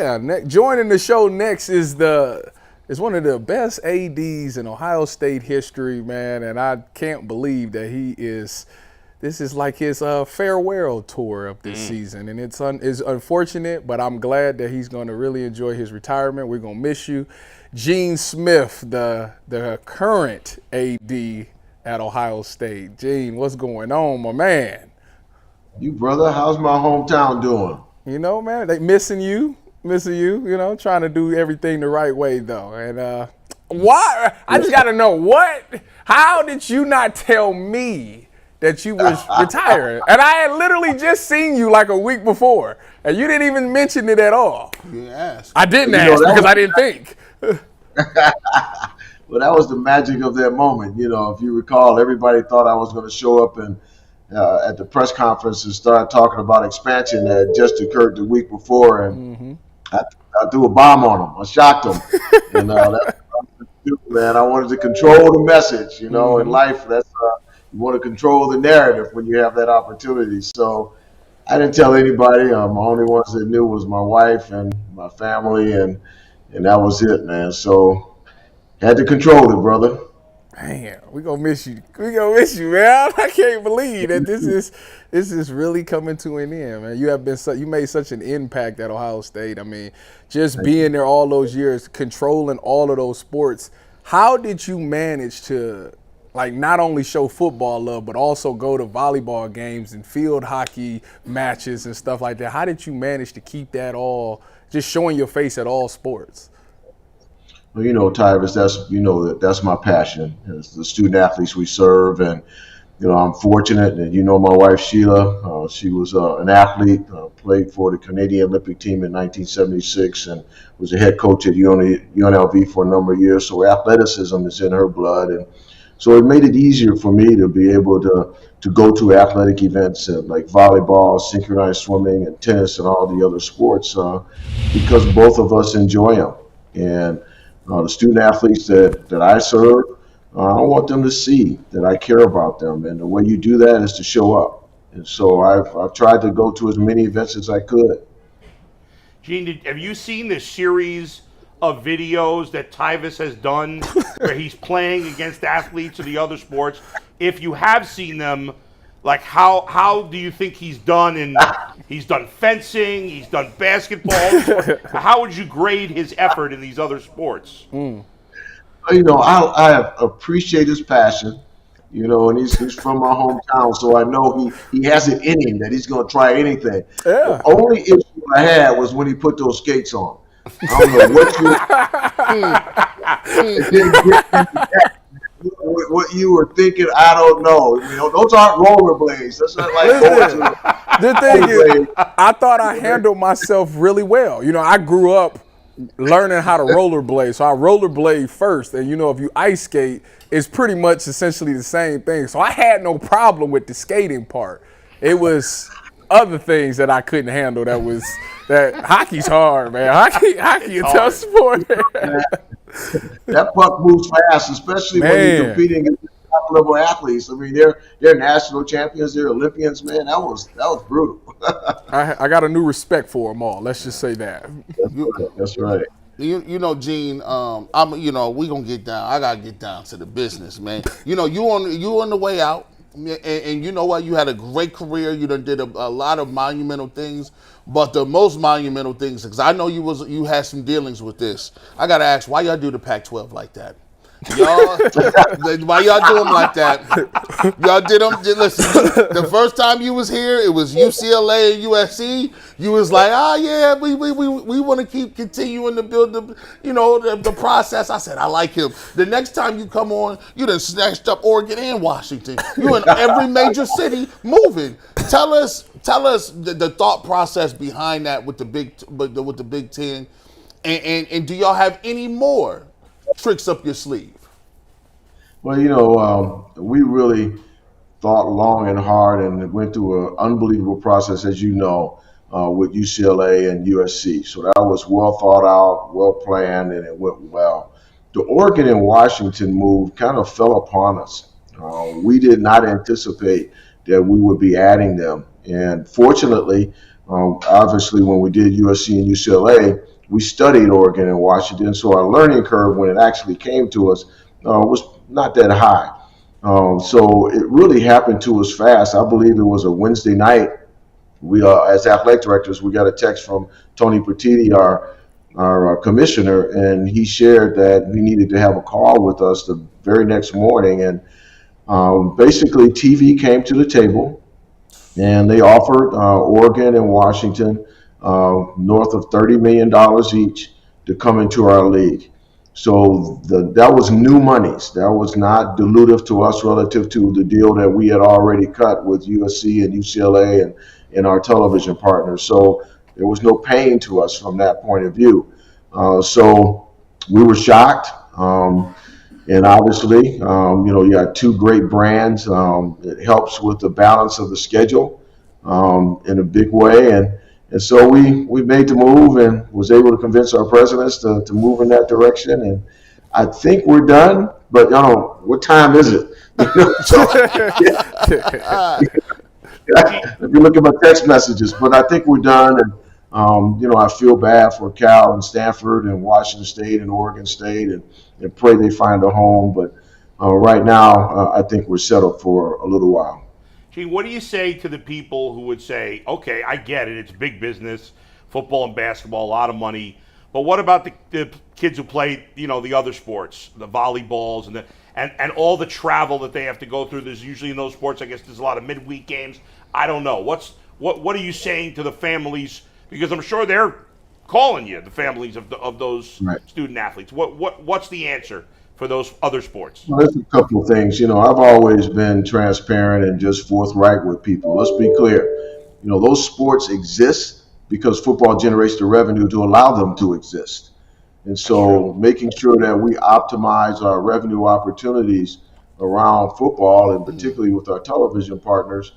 Yeah, joining the show next is one of the best ADs in Ohio State history, man, and I can't believe that this is like his farewell tour of this season, and it's unfortunate, but I'm glad that he's going to really enjoy his retirement. We're going to miss you. Gene Smith, the current AD at Ohio State. Gene, what's going on, my man? You brother, how's my hometown doing? You know, man, they missing you, trying to do everything the right way, though. And why? I just got to know, how did you not tell me that you was retiring? And I had literally just seen you like a week before, and you didn't even mention it at all. You asked. I didn't ask because I didn't think. Well, that was the magic of that moment. If you recall, everybody thought I was going to show up and at the press conference and start talking about expansion that had just occurred the week before, and I threw a bomb on them. I shocked them, and that's what I wanted to do, man. I wanted to control the message. In life, that's you want to control the narrative when you have that opportunity. So I didn't tell anybody. The only ones that knew was my wife and my family, and that was it, man. So had to control it, brother. Man, we gonna miss you. We gonna miss you, man. I can't believe that this is really coming to an end, man. You made such an impact at Ohio State. I mean, just being there all those years, controlling all of those sports. How did you manage to, like, not only show football love, but also go to volleyball games and field hockey matches and stuff like that? How did you manage to keep that all, just showing your face at all sports? Well, Tyrus, that's my passion. It's the student athletes we serve, and I'm fortunate that my wife Sheila. She was an athlete, played for the Canadian Olympic team in 1976, and was a head coach at UNLV for a number of years. So athleticism is in her blood, and so it made it easier for me to be able to go to athletic events like volleyball, synchronized swimming, and tennis, and all the other sports because both of us enjoy them. And the student athletes that I serve, I want them to see that I care about them. And the way you do that is to show up. And so I've tried to go to as many events as I could. Gene, have you seen the series of videos that Tyvis has done where he's playing against athletes of the other sports? If you have seen them, like how do you think he's done? He's done fencing, he's done basketball. How would you grade his effort in these other sports? I appreciate his passion, and he's from my hometown, so I know he has it in him that he's going to try anything. Yeah. The only issue I had was when he put those skates on. I don't know what you were thinking. I don't know. Those aren't rollerblades. That's not like going to. The thing is, I thought I handled myself really well. I grew up learning how to rollerblade, so I rollerblade first. And if you ice skate, it's pretty much essentially the same thing. So I had no problem with the skating part. It was other things that I couldn't handle. That hockey's hard, man. Hockey a tough sport. That puck moves fast, especially when you're competing against top level athletes. I mean, they're national champions, they're Olympians, man. That was brutal. I got a new respect for them all. Let's just say that. That's right. Gene, we gonna get down. I gotta get down to the business, man. You on the way out. And you know what? You had a great career. You done did a lot of monumental things, but the most monumental things, because I know you had some dealings with this. I gotta ask, why y'all do the Pac-12 like that? Y'all, why y'all do them like that? Y'all did them. Listen, the first time you was here, it was UCLA and USC. You was like, yeah, we want to keep continuing to build the process. I said, I like him. The next time you come on, you done snatched up Oregon and Washington. You in every major city moving. Tell us the thought process behind that with the Big Ten, and do y'all have any more tricks up your sleeve? Well, we really thought long and hard and went through an unbelievable process, as you know, with UCLA and USC. So that was well thought out, well planned, and it went well. The Oregon and Washington move kind of fell upon us. We did not anticipate that we would be adding them. And fortunately, Obviously, when we did USC and UCLA, we studied Oregon and Washington, so our learning curve when it actually came to us was not that high. So it really happened to us fast. I believe it was a Wednesday night. We, as athletic directors, we got a text from Tony Petitti, our commissioner, and he shared that we needed to have a call with us the very next morning. And basically, TV came to the table, and they offered Oregon and Washington north of $30 million each to come into our league. So that was new monies. That was not dilutive to us relative to the deal that we had already cut with USC and UCLA and our television partners. So there was no pain to us from that point of view. So we were shocked. And obviously, you got two great brands. It helps with the balance of the schedule in a big way. And so we made the move and was able to convince our presidents to move in that direction. And I think we're done, but what time is it? So if you look at my text messages, but I think we're done. And I feel bad for Cal and Stanford and Washington State and Oregon State, and pray they find a home. But right now, I think we're settled for a little while. Gene, what do you say to the people who would say, okay, I get it, it's big business, football and basketball, a lot of money, but what about the kids who play, the other sports, the volleyballs and all the travel that they have to go through? There's usually in those sports, I guess there's a lot of midweek games. I don't know. What are you saying to the families? Because I'm sure they're calling you, the families of those Right. student athletes. What's the answer for those other sports? Well, there's a couple of things. I've always been transparent and just forthright with people. Let's be clear. Those sports exist because football generates the revenue to allow them to exist. And so making sure that we optimize our revenue opportunities around football, and particularly with our television partners,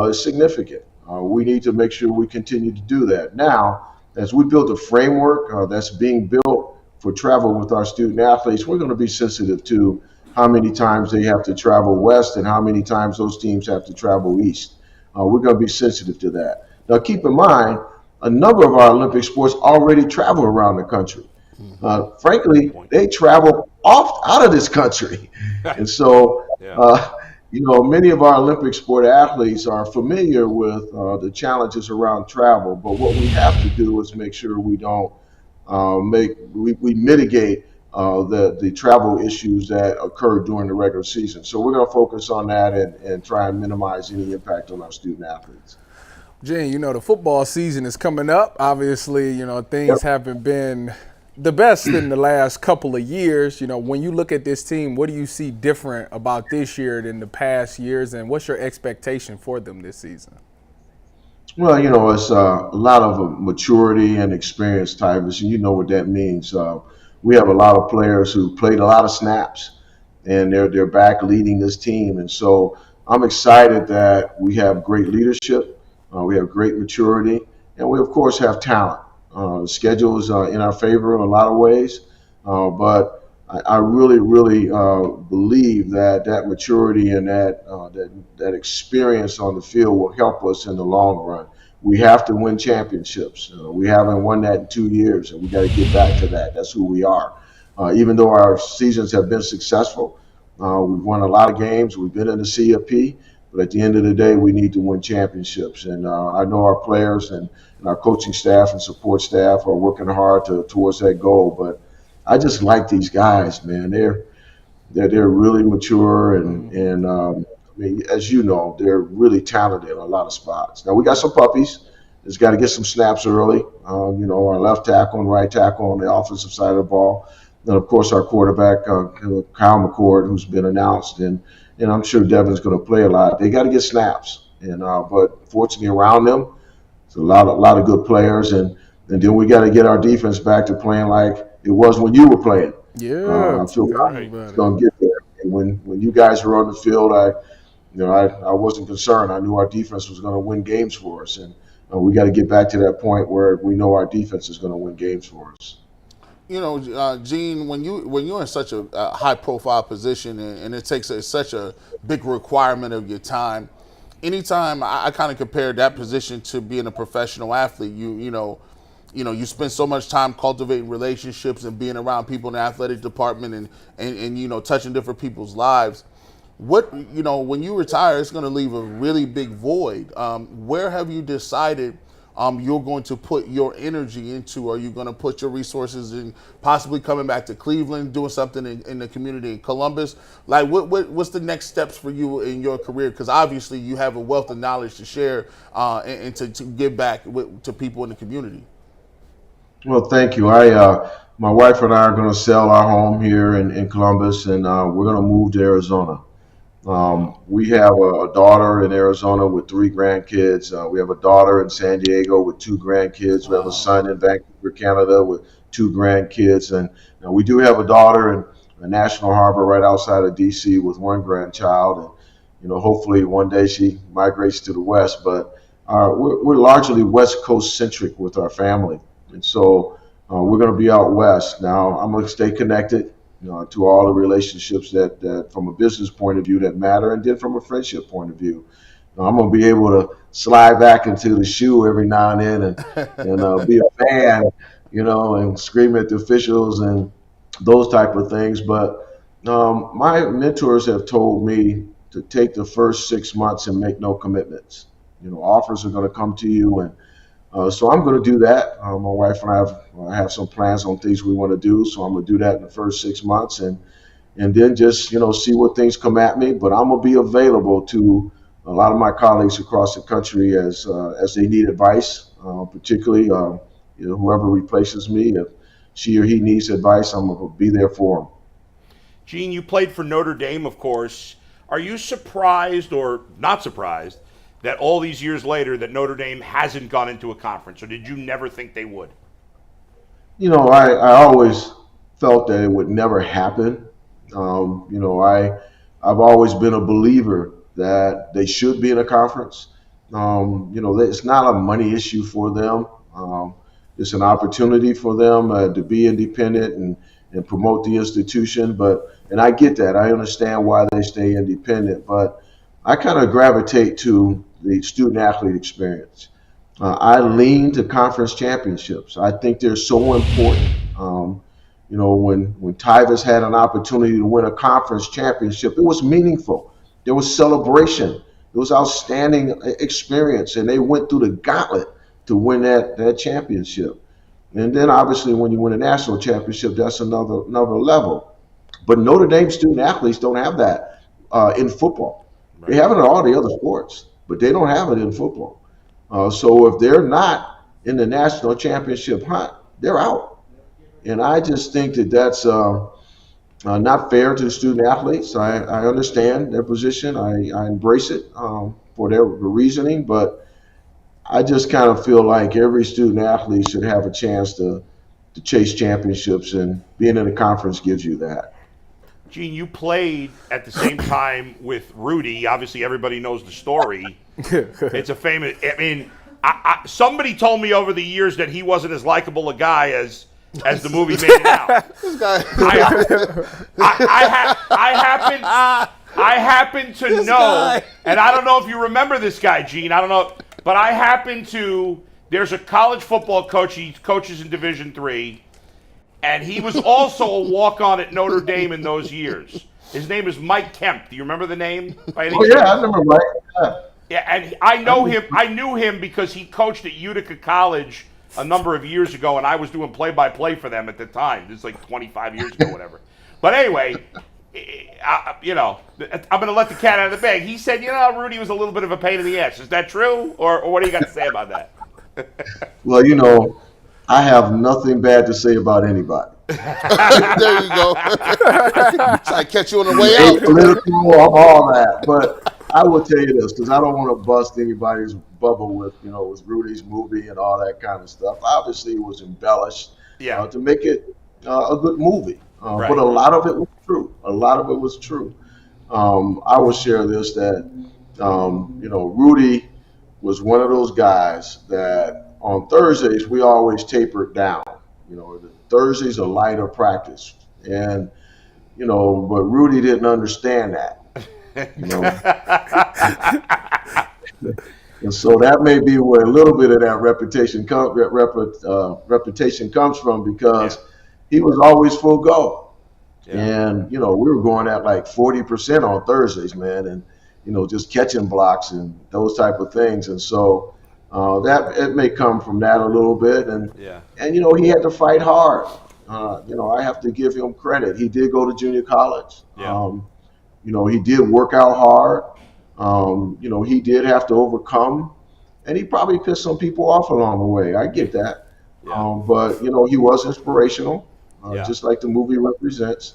is significant. We need to make sure we continue to do that. Now, as we build a framework that's being built for travel with our student athletes, we're going to be sensitive to how many times they have to travel west and how many times those teams have to travel east. We're going to be sensitive to that. Now, keep in mind, a number of our Olympic sports already travel around the country. Frankly, they travel out of this country. And so, many of our Olympic sport athletes are familiar with the challenges around travel. But what we have to do is make sure we don't we mitigate the travel issues that occur during the regular season. So we're going to focus on that and try and minimize any impact on our student athletes. Gene, the football season is coming up. Obviously, things Yep. haven't been the best in the last couple of years. When you look at this team, what do you see different about this year than the past years, and what's your expectation for them this season? Well, it's a lot of maturity and experience, Tyvus, and you know what that means. We have a lot of players who played a lot of snaps, and they're back leading this team. And so I'm excited that we have great leadership, we have great maturity, and we of course have talent. The schedule is in our favor in a lot of ways, but I really, really believe that maturity and that experience on the field will help us in the long run. We have to win championships. We haven't won that in 2 years, and we got to get back to that. That's who we are. Even though our seasons have been successful, we've won a lot of games. We've been in the CFP, but at the end of the day, we need to win championships. And I know our players and our coaching staff and support staff are working hard towards that goal. But I just like these guys, man. They're really mature and I mean, as you know, they're really talented in a lot of spots. Now we got some puppies. Just got to get some snaps early. Our left tackle and right tackle on the offensive side of the ball. And of course, our quarterback Kyle McCord, who's been announced, and I'm sure Devin's going to play a lot. They got to get snaps, but fortunately around them, it's a lot of good players, and then we got to get our defense back to playing like it was when you were playing. Yeah, I feel right. it's going to get there. And when you guys were on the field, I wasn't concerned. I knew our defense was going to win games for us, and we got to get back to that point where we know our defense is going to win games for us. Gene, when you're in such a high profile position and it takes such a big requirement of your time, anytime I kind of compare that position to being a professional athlete, you spend so much time cultivating relationships and being around people in the athletic department and touching different people's lives. When you retire, it's going to leave a really big void. Where have you decided you're going to put your energy into? Are you going to put your resources in possibly coming back to Cleveland, doing something in the community in Columbus? Like, what's the next steps for you in your career? Because obviously you have a wealth of knowledge to share and to give back to people in the community. Well, thank you. My wife and I are going to sell our home here in Columbus, and we're going to move to Arizona. We have a daughter in Arizona with 3 grandkids. We have a daughter in San Diego with 2 grandkids. We have a son in Vancouver, Canada with 2 grandkids. And we do have a daughter in National Harbor right outside of D.C. with 1 grandchild. And, hopefully one day she migrates to the West. But we're largely West Coast centric with our family. And so we're going to be out West. Now, I'm going to stay connected to all the relationships that from a business point of view that matter, and then from a friendship point of view. I'm going to be able to slide back into the shoe every now and then and be a fan, and scream at the officials and those type of things. But my mentors have told me to take the first 6 months and make no commitments. Offers are going to come to you, and so I'm going to do that. My wife and I have some plans on things we want to do, so I'm going to do that in the first 6 months, and then just see what things come at me. But I'm going to be available to a lot of my colleagues across the country as they need advice, particularly whoever replaces me. If she or he needs advice, I'm going to be there for them. Gene, you played for Notre Dame, of course. Are you surprised or not surprised that all these years later that Notre Dame hasn't gone into a conference, or did you never think they would? I always felt that it would never happen. I've always been a believer that they should be in a conference. It's not a money issue for them. It's an opportunity for them to be independent and promote the institution. And I get that. I understand why they stay independent, but I kind of gravitate to the student athlete experience. I lean to conference championships. I think they're so important. When Tyvus had an opportunity to win a conference championship, it was meaningful. There was celebration. It was outstanding experience, and they went through the gauntlet to win that championship. And then obviously when you win a national championship, that's another level. But Notre Dame student athletes don't have that in football. Right. They have it in all the other sports, but they don't have it in football. So if they're not in the national championship hunt, they're out. And I just think that's not fair to the student athletes. I understand their position. I embrace it for their reasoning, but I just kind of feel like every student athlete should have a chance to chase championships, and being in a conference gives you that. Gene, you played at the same time with Rudy. Obviously, everybody knows the story. It's a famous. I mean, somebody told me over the years that he wasn't as likable a guy as the movie made it out. This guy. I happen to know, and I don't know if you remember this guy, Gene. I don't know, but I happen to. There's a college football coach. He coaches in Division III. And he was also a walk-on at Notre Dame in those years. His name is Mike Kemp. Do you remember the name? Yeah, I remember Mike. Yeah, and I know him. I knew him because he coached at Utica College a number of years ago, and I was doing play-by-play for them at the time. This is like 25 years ago, whatever. But anyway, I'm going to let the cat out of the bag. He said, Rudy was a little bit of a pain in the ass. Is that true, or what do you got to say about that? Well, I have nothing bad to say about anybody. There you go. So I catch you on the way out. Political, all that. But I will tell you this, because I don't want to bust anybody's bubble with Rudy's movie and all that kind of stuff. Obviously, it was embellished to make it a good movie. Right. But a lot of it was true. I will share this, that, Rudy was one of those guys that on Thursdays, we always tapered down. Thursdays are lighter practice. And, but Rudy didn't understand that. And so that may be where a little bit of that reputation comes from, because he was always full go. Yeah. And, we were going at like 40% on Thursdays, man, and, just catching blocks and those type of things. And so that it may come from that a little bit. And Yeah. he had to fight hard. I have to give him credit. He did go to junior college. Yeah. He did work out hard. He did have to overcome, and he probably pissed some people off along the way. I get that. Yeah. But he was inspirational, just like the movie represents.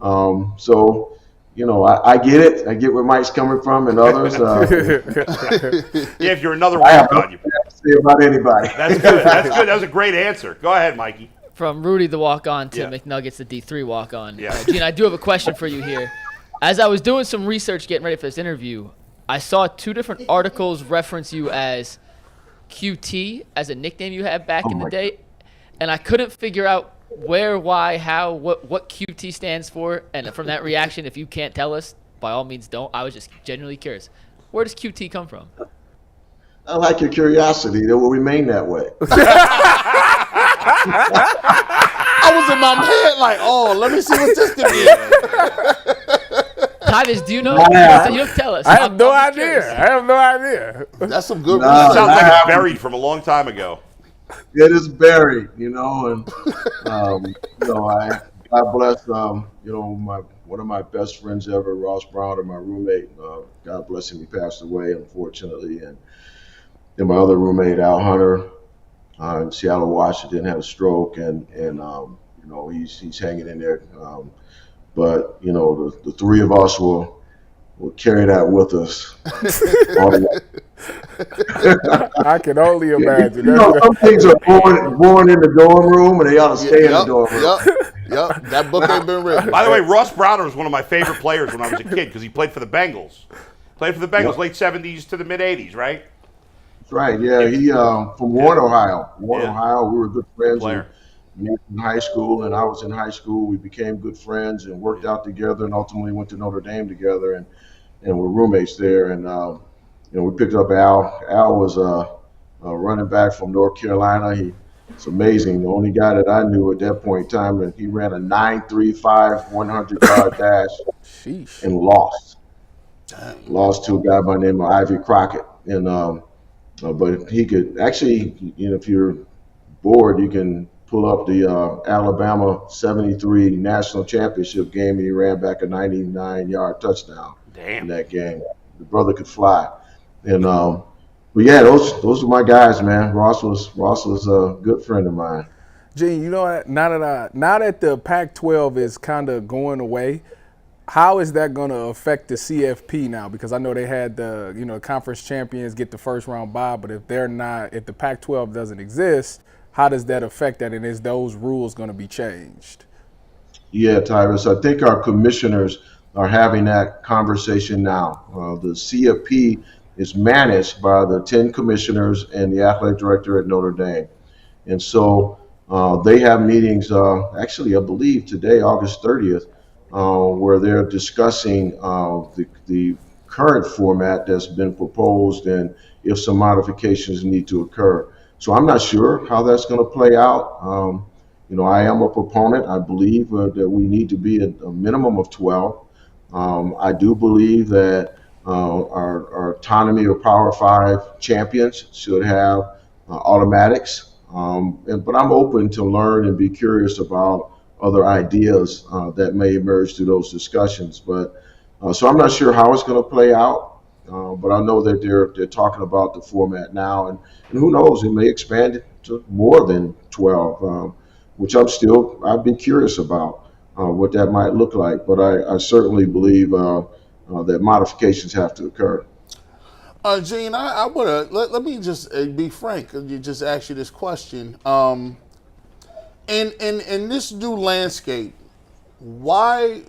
So, I get it. I get where Mike's coming from and others. Yeah, if you're another I have walk-on, nothing to say about anybody. that's good. That's good. That was a great answer. Go ahead, Mikey. From Rudy the walk-on to Yeah. McNuggets the D3 walk-on. Yeah. Gene, I do have a question for you here. As I was doing some research getting ready for this interview, I saw 2 different articles reference you as QT as a nickname you had back in the day, and I couldn't figure out where, why, how, what QT stands for. And from that reaction, if you can't tell us, by all means don't. I was just genuinely curious. Where does QT come from? I like your curiosity. It will remain that way. I was in my head like, oh, let me see what this could be. Tyvis, do you know? Nah. You don't tell us. I have no I'm idea. curious. I have no idea. That's some good Nah. research. Sounds like it's buried from a long time ago. It is buried, and I God bless one of my best friends ever, Ross Brown, my roommate. God bless him, he passed away unfortunately, and then my other roommate Al Hunter in Seattle, Washington, had a stroke, and he's hanging in there. But the 3 of us will carry that with us. All the way. I can only imagine. Some things are born in the dorm room, and they ought to stay in the dorm room. Yep. That book ain't been written. By the way, Ross Browner was one of my favorite players when I was a kid because he played for the Bengals. Played for the Bengals, late 70s to the mid 80s, right? That's right. Yeah, he from Warren, Ohio. Yeah. Ohio. We were good friends Player. in high school, and I was in high school. We became good friends and worked out together, and ultimately went to Notre Dame together, and we're roommates there. And we picked up Al. Al was a running back from North Carolina. It's amazing. The only guy that I knew at that point in time, and he ran a 9.35 100-yard dash Sheesh. and lost. Lost to a guy by the name of Ivy Crockett. And but he could actually, if you're bored, you can pull up the Alabama 73 national championship game, and he ran back a 99-yard touchdown in that game. The brother could fly. And but yeah, those are my guys, man. Ross was a good friend of mine. Gene, now that the Pac-12 is kind of going away, how is that going to affect the CFP now? Because I know they had the conference champions get the first round bye, but if the Pac-12 doesn't exist, how does that affect that? And is those rules going to be changed? Yeah, Tyrus, I think our commissioners are having that conversation now. The CFP is managed by the 10 commissioners and the athletic director at Notre Dame. And so they have meetings, actually, I believe today, August 30th, where they're discussing the current format that's been proposed and if some modifications need to occur. So I'm not sure how that's going to play out. I am a proponent. I believe that we need to be at a minimum of 12. I do believe that our autonomy or Power 5 champions should have automatics. But I'm open to learn and be curious about other ideas that may emerge through those discussions. But so I'm not sure how it's going to play out. But I know that they're talking about the format now, and who knows, it may expand it to more than 12, which I'd be curious about what that might look like. But I certainly believe that modifications have to occur. Gene, I want to let me just be frank and just ask you this question. In this new landscape, why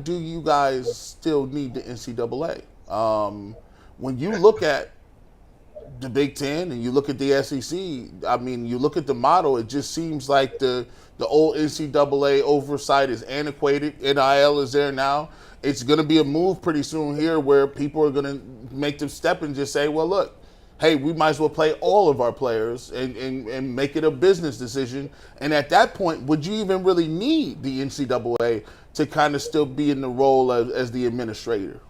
do you guys still need the NCAA? When you look at the Big Ten and you look at the SEC, I mean, you look at the model, it just seems like the old NCAA oversight is antiquated. NIL is there now. it's going to be a move pretty soon here where people are going to make the step and just say, well, look, hey, we might as well play all of our players and make it a business decision. And at that point, would you even really need the NCAA to kind of still be in the role as the administrator?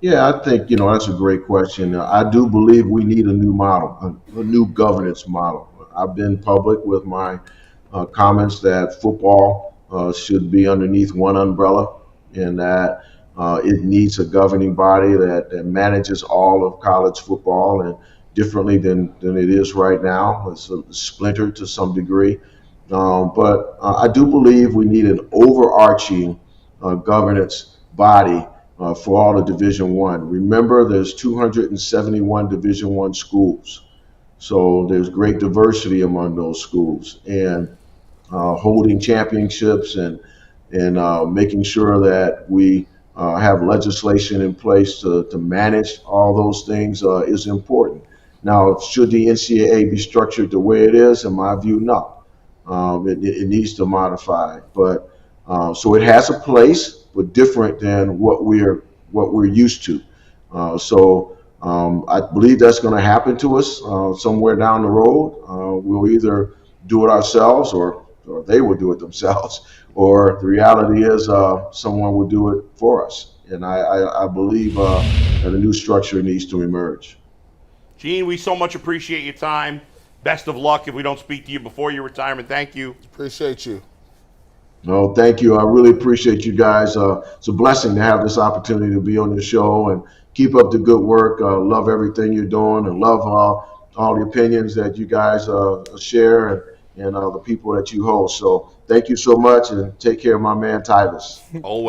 Yeah, I think, that's a great question. I do believe we need a new model, a new governance model. I've been public with my comments that football should be underneath one umbrella, and that it needs a governing body that manages all of college football, and differently than it is right now. It's splintered to some degree. But I do believe we need an overarching governance body for all of Division One. Remember, there's 271 Division One schools, so there's great diversity among those schools, and holding championships and making sure that we have legislation in place to manage all those things is important. Now, should the NCAA be structured the way it is? In my view, no. It needs to modify, but so it has a place, but different than what we're used to. I believe that's going to happen to us somewhere down the road. We'll either do it ourselves, or they will do it themselves, or the reality is someone will do it for us. And I believe that a new structure needs to emerge. Gene, we so much appreciate your time. Best of luck if we don't speak to you before your retirement. Thank you. Appreciate you. No, thank you. I really appreciate you guys. It's a blessing to have this opportunity to be on your show, and keep up the good work. Love everything you're doing, and love all the opinions that you guys share, and the people that you host. So thank you so much, and take care of my man Tyvis. Always.